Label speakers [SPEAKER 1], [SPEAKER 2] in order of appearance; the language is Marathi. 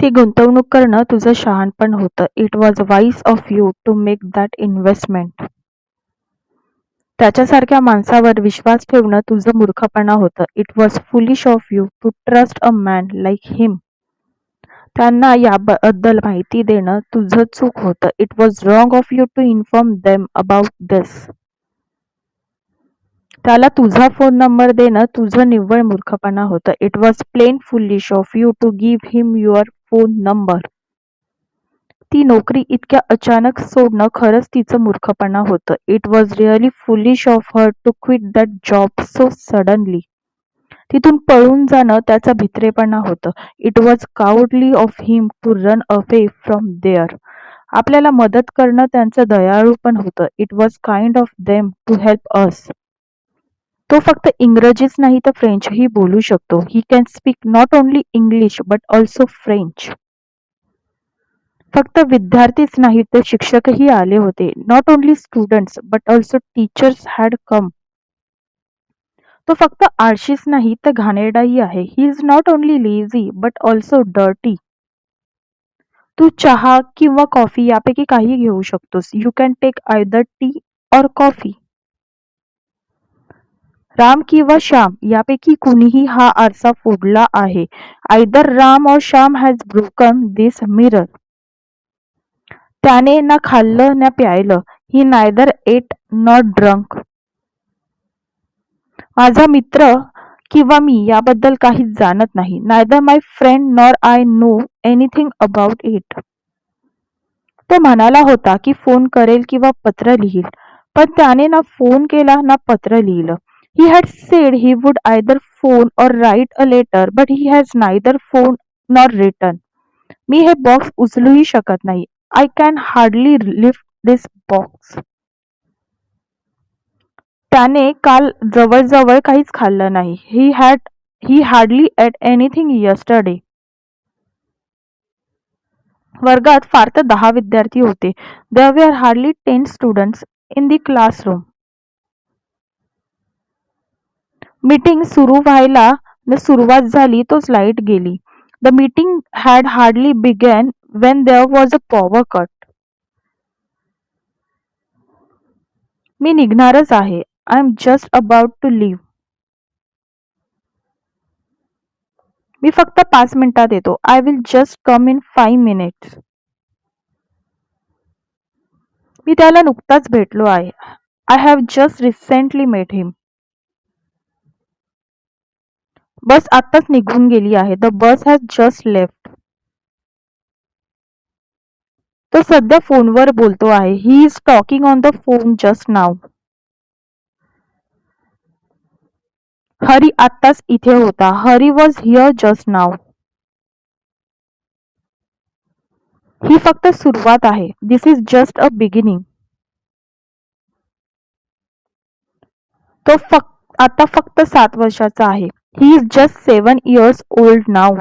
[SPEAKER 1] ती गुंतवणूक करणं तुझं शहाणपण होतं. It was wise of you to make that investment. त्याच्यासारख्या माणसावर विश्वास ठेवणं तुझं मूर्खपणा होतं. It was foolish of you to trust a man like him. त्यांना याबद्दल माहिती देणं तुझं चूक होतं. It was wrong of you to inform them about this. त्याला तुझा फोन नंबर देणं तुझं निव्वळ मूर्खपणा होतं. It was plain foolish of you to give him your phone number. ती नोकरी इतक्या अचानक सोडणं खरंच तिचं मूर्खपणा होतं. It was really foolish of her to quit that job so suddenly. तिथून पळून जाणं त्याचा भित्रेपणा होतं. It was cowardly of him to run away from there. आपल्याला मदत करणं त्यांचं दयाळूपण होतं. It was kind of them to help us. तो फक्त इंग्रजीच नाही तर फ्रेंचही बोलू शकतो. He can speak not only English but also French. फक्त विद्यार्थीच नाहीत तर शिक्षकही आले होते. Not only students but also teachers had come. तो फक्त आळशीच नाही तर घाणेरडाही आहे. He is not only lazy but also dirty. तू चहा किंवा कॉफी यापैकी काही घेऊ शकतोस. You can take either tea or coffee. Ram किंवा श्याम यापैकी कुणीही हा आरसा फोडला आहे. आयदर राम और Shyam has broken this mirror. त्याने ना खाल्लं ना प्यायलं. ही नायदर एट नॉट ड्रंक. माझा मित्र किंवा मी याबद्दल काहीच जाणत नाही. Neither my friend nor I know anything about it. तो म्हणाला होता की फोन करेल किंवा पत्र लिहील, पण त्याने ना फोन केला ना पत्र लिहिलं. He had said he would either phone or write a letter, but he has neither phoned nor written. मी हे बॉक्स उचलूही शकत नाही. I can hardly lift this box. त्याने काल जवळजवळ काहीच खाल्लं नाही. He hardly ate anything yesterday. वर्गात फार तर 10 विद्यार्थी होते. There were hardly 10 students in the classroom. Meeting सुरू व्हायला न सुरुवात झाली तोच लाईट गेली. The meeting had hardly begun when there was a power cut. मी निघणारच आहे. I am just about to leave. मी फक्त 5 मिनिटात येतो. I will just come in 5 minutes. मी त्याला नुकताच भेटलो आहे. I have just recently met him. Bus आत्ताच निघून गेली आहे. The bus has just left. तो सध्या फोनवर बोलतो आहे. He is talking on the phone just now. Hari आत्ताच इथे होता. Hari was here just now. ही फक्त सुरुवात आहे. This is just a beginning. तो आता फक्त 7 वर्षाचा आहे. He is just 7 years old now.